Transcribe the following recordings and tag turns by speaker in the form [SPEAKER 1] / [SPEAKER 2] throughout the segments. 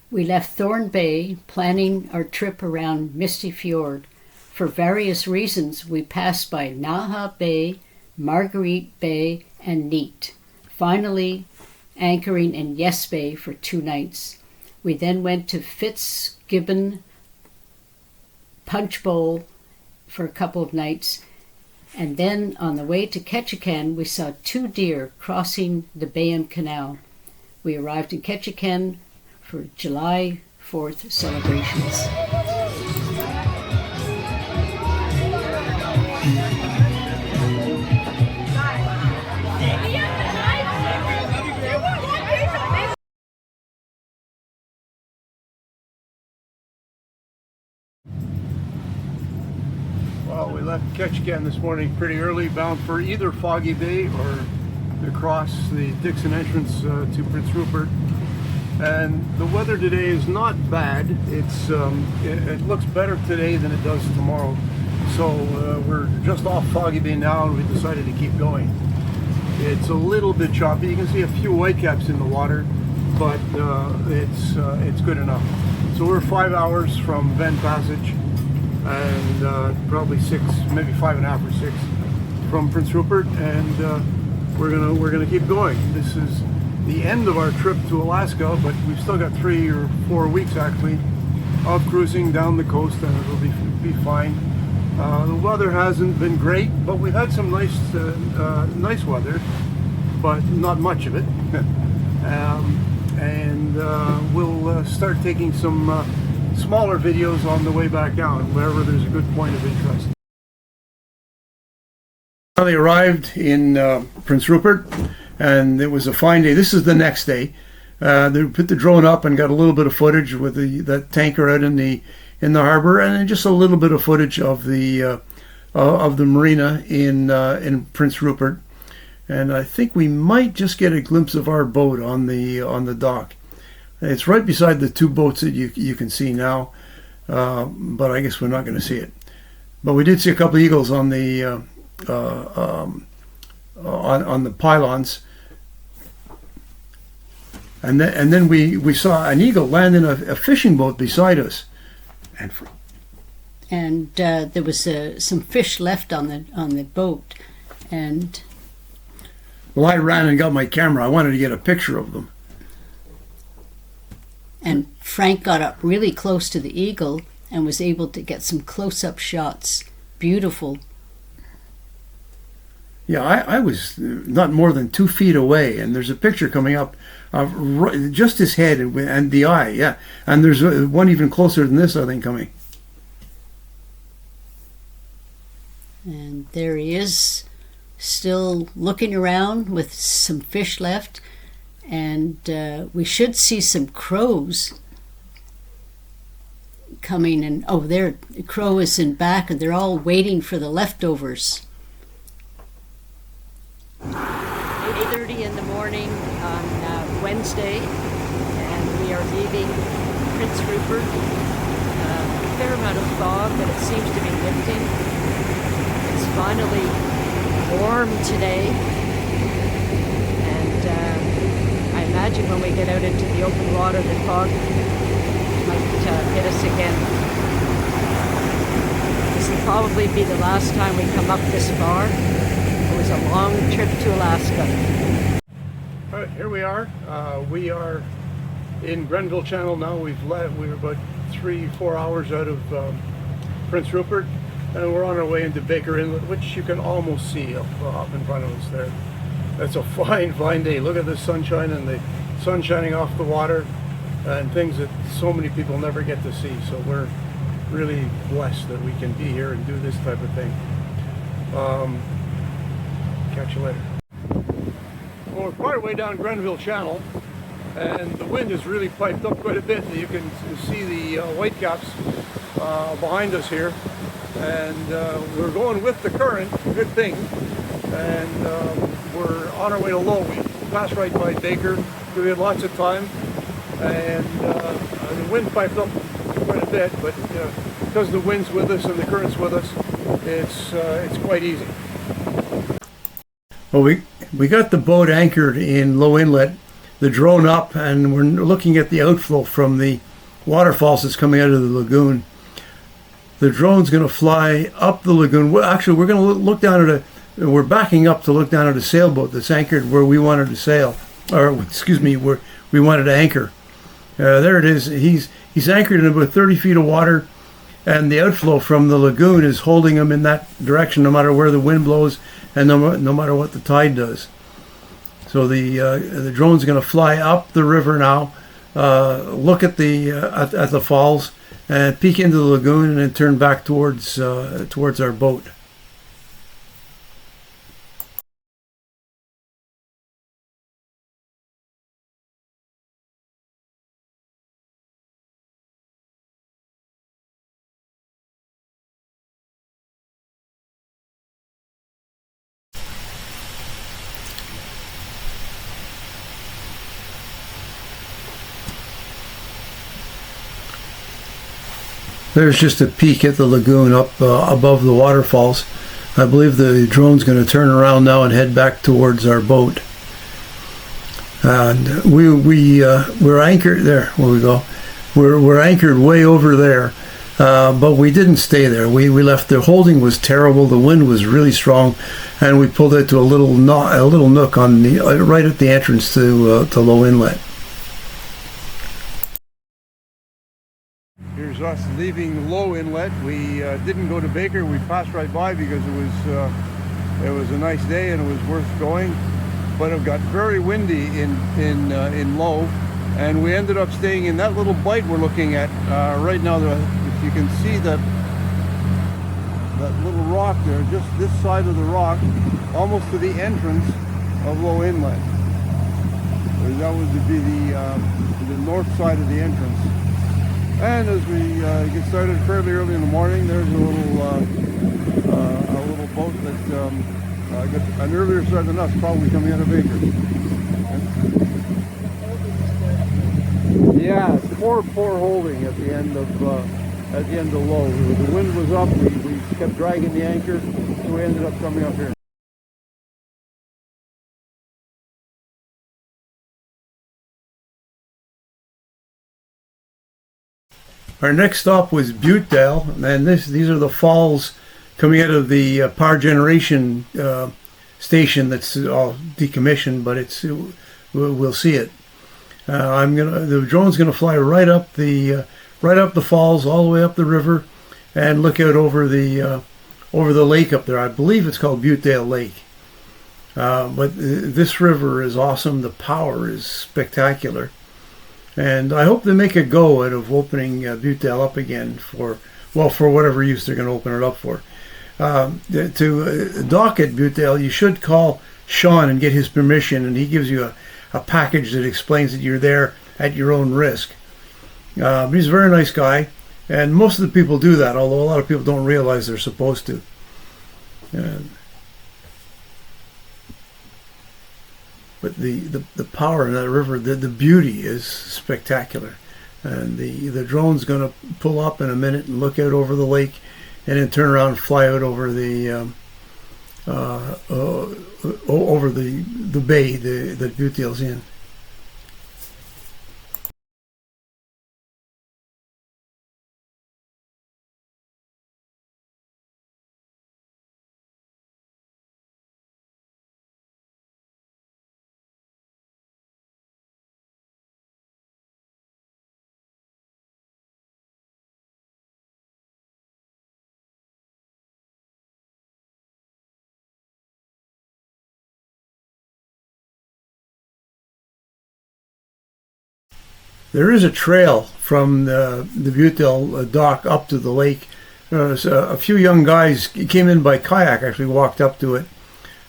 [SPEAKER 1] We left Thorn Bay, planning our trip around Misty Fjord. For various reasons, we passed by Naha Bay, Marguerite Bay, and Neat, finally anchoring in Yes Bay for 2 nights. We then went to Fitzgibbon Punch Bowl for a couple of nights, and then on the way to Ketchikan, we saw 2 deer crossing the Behm Canal. We arrived in Ketchikan for July 4th celebrations.
[SPEAKER 2] Well, we left Ketchikan this morning pretty early, bound for either Foggy Bay or across the Dixon entrance to Prince Rupert. And the weather today is not bad. It looks better today than it does tomorrow. So we're just off Foggy Bay now, and we decided to keep going. It's a little bit choppy. You can see a few whitecaps in the water, but it's good enough. So we're 5 hours from Behm Passage, and probably 6, maybe 5.5 or 6 from Prince Rupert, and we're gonna keep going. This is the end of our trip to Alaska, but we've still got 3 or 4 weeks actually of cruising down the coast, and it'll be fine. The weather hasn't been great, but we've had some nice weather, but not much of it. We'll start taking some smaller videos on the way back down, wherever there's a good point of interest. They arrived in Prince Rupert, and it was a fine day. This is the next day. They put the drone up and got a little bit of footage with that tanker out in the harbor, and then just a little bit of footage of the marina in Prince Rupert. And I think we might just get a glimpse of our boat on the dock. It's right beside the 2 boats that you can see now, but I guess we're not going to see it. But we did see a couple of eagles on the pylons, and then we saw an eagle land in a fishing boat beside us,
[SPEAKER 1] and there was some fish left on the boat, and
[SPEAKER 2] well, I ran and got my camera. I wanted to get a picture of them.
[SPEAKER 1] And Frank got up really close to the eagle and was able to get some close-up shots. Beautiful.
[SPEAKER 2] Yeah, I was not more than 2 feet away, and there's a picture coming up of just his head and the eye, yeah. And there's one even closer than this, I think, coming.
[SPEAKER 1] And there he is, still looking around with some fish left. And we should see some crows coming, and oh, there, the crow is in back, and they're all waiting for the leftovers. 8:30 in the morning on Wednesday, and we are leaving Prince Rupert. A fair amount of fog, but it seems to be lifting. It's finally warm today, and I imagine when we get out into the open water, the fog might hit us again. This will probably be the last time we come up this far. It was a long trip to Alaska.
[SPEAKER 2] All right, here we are. We are in Grenville Channel now. We're about 3-4 hours out of Prince Rupert, and we're on our way into Baker Inlet, which you can almost see up in front of us there. It's a fine day. Look at the sunshine, and the sun shining off the water, and things that so many people never get to see. So we're really blessed that we can be here and do this type of thing. Catch you later. Well, we're part way down Grenville Channel, and the wind has really piped up quite a bit. You can see the whitecaps behind us here, and we're going with the current. Good thing. And we're on our way to Lowe. We passed right by Baker. We had lots of time, and the wind piped up quite a bit, but because the wind's with us and the current's with us, it's quite easy. Well, we got the boat anchored in Lowe Inlet, the drone up, and we're looking at the outflow from the waterfalls that's coming out of the lagoon. The drone's going to fly up the lagoon. Well, actually, we're going to look down at we're backing up to look down at a sailboat that's anchored where we wanted to sail, or excuse me, where we wanted to anchor. There it is. He's anchored in about 30 feet of water, and the outflow from the lagoon is holding him in that direction, no matter where the wind blows, and no matter what the tide does. So the drone's going to fly up the river now, look at the falls, and peek into the lagoon, and then turn back towards our boat. There's just a peek at the lagoon up above the waterfalls. I believe the drone's going to turn around now and head back towards our boat. And we're anchored there. Where we go? We're anchored way over there, but we didn't stay there. We left. The holding was terrible. The wind was really strong, and we pulled it to a little nook on the right at the entrance to Lowe Inlet. Here's us leaving Lowe Inlet. We didn't go to Baker. We passed right by because it was a nice day and it was worth going. But it got very windy in Lowe, and we ended up staying in that little bight we're looking at right now. If you can see that little rock there, just this side of the rock, almost to the entrance of Lowe Inlet. That would be the north side of the entrance. And as we get started fairly early in the morning, there's a little boat that got an earlier start than us, probably coming out of Baker. Yeah, poor holding at the end of Lowe. The wind was up. We kept dragging the anchor, so we ended up coming up here. Our next stop was Butedale, and these are the falls coming out of the power generation station that's all decommissioned, but we'll see it. The drone's gonna fly right up the falls, all the way up the river, and look out over the lake up there. I believe it's called Butedale Lake. But this river is awesome. The power is spectacular. And I hope they make a go out of opening Butedale up again for whatever use they're going to open it up for. To dock at Butedale, you should call Sean and get his permission, and he gives you a package that explains that you're there at your own risk. But he's a very nice guy, and most of the people do that, although a lot of people don't realize they're supposed to. But the power in that river, the beauty is spectacular. And the drone's going to pull up in a minute and look out over the lake, and then turn around and fly out over the bay that Butedale's in. There is a trail from the Butedale dock up to the lake. A few young guys came in by kayak, actually walked up to it.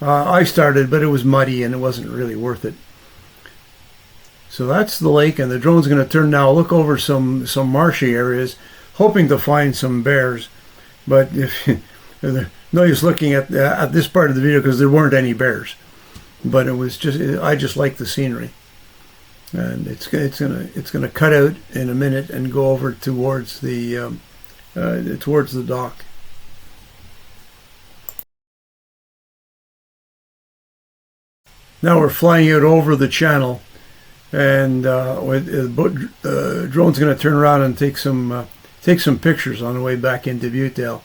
[SPEAKER 2] I started, but it was muddy and it wasn't really worth it. So that's the lake, and the drone's going to turn now, look over some marshy areas, hoping to find some bears. But no use looking at this part of the video because there weren't any bears. But I just like the scenery. And it's gonna cut out in a minute and go over towards the dock. Now we're flying out over the channel, and the drone's going to turn around and take some pictures on the way back into Butedale.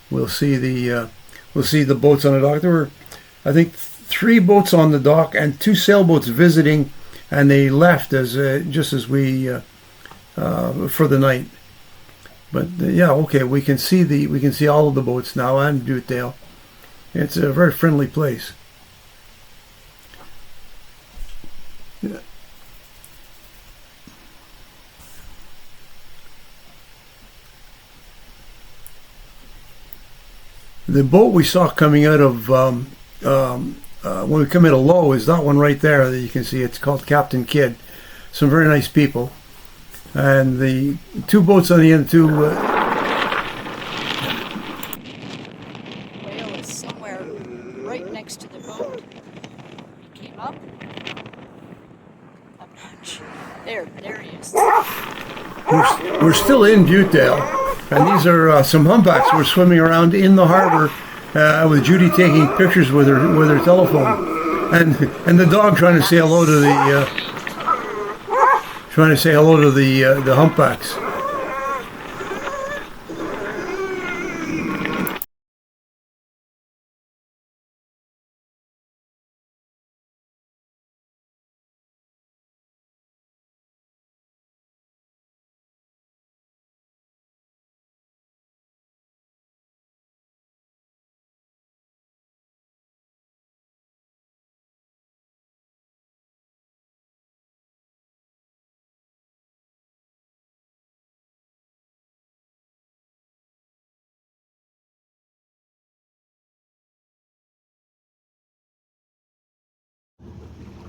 [SPEAKER 2] We'll see the boats on the dock. There were, I think, 3 boats on the dock and 2 sailboats visiting, and they left just as we for the night. But yeah, okay, we can see all of the boats now and Butedale. It's a very friendly place. Yeah. The boat we saw coming out of when we come out of Lowe is that one right there that you can see. It's called Captain Kidd. Some very nice people, and the 2 boats on the end too.
[SPEAKER 1] Whale is somewhere right next to the boat. Came up. I'm not sure. There he is.
[SPEAKER 2] We're still in Butedale, and these are some humpbacks. We're swimming around in the harbor with Judy taking pictures with her telephone, and the dog trying to say hello to the humpbacks.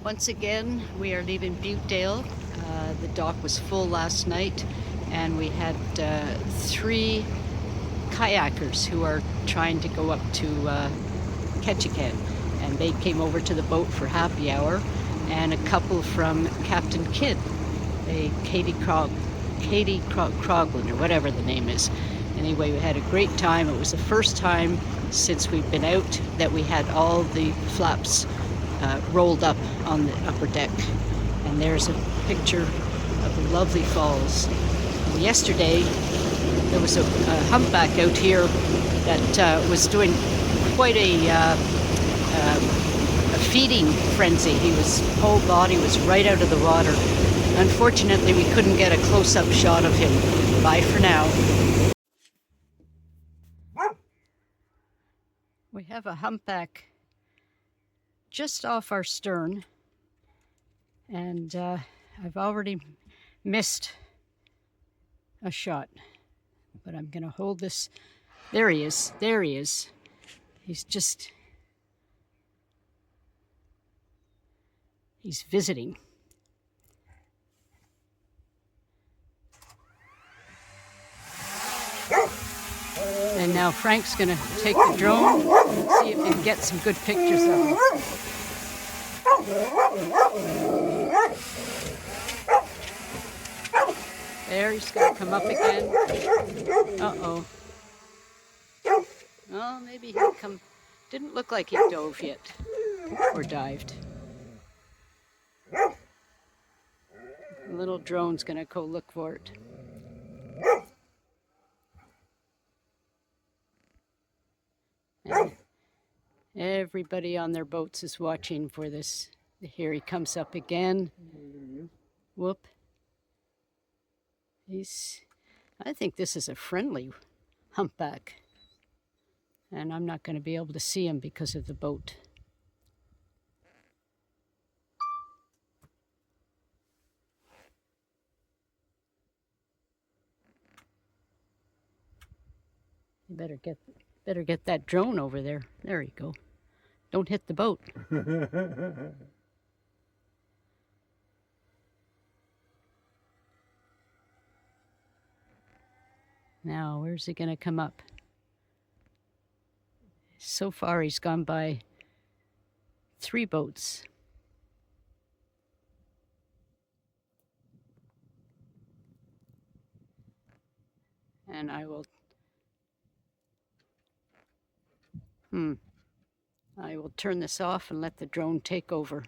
[SPEAKER 1] Once again, we are leaving Butedale. The dock was full last night, and we had 3 kayakers who are trying to go up to Ketchikan, and they came over to the boat for happy hour, and a couple from Captain Kidd, Katie Crogland, or whatever the name is. Anyway, we had a great time. It was the first time since we've been out that we had all the flaps rolled up on the upper deck. And there's a picture of the lovely falls. And yesterday, there was a humpback out here that was doing quite a feeding frenzy. His whole body was right out of the water. Unfortunately, we couldn't get a close-up shot of him. Bye for now. We have a humpback just off our stern, and I've already missed a shot, but I'm gonna hold this. There he is. He's visiting. And now Frank's gonna take the drone and see if he can get some good pictures of him. There, he's gonna come up again. Uh-oh. Oh, maybe he'll come. Didn't look like he dove yet, or dived. The little drone's gonna go look for it. And everybody on their boats is watching for this. Here he comes up again. Whoop. I think this is a friendly humpback. And I'm not going to be able to see him because of the boat. You better get that drone over there. There you go. Don't hit the boat. Now, where's he going to come up? So far, he's gone by 3 boats. And I will turn this off and let the drone take over.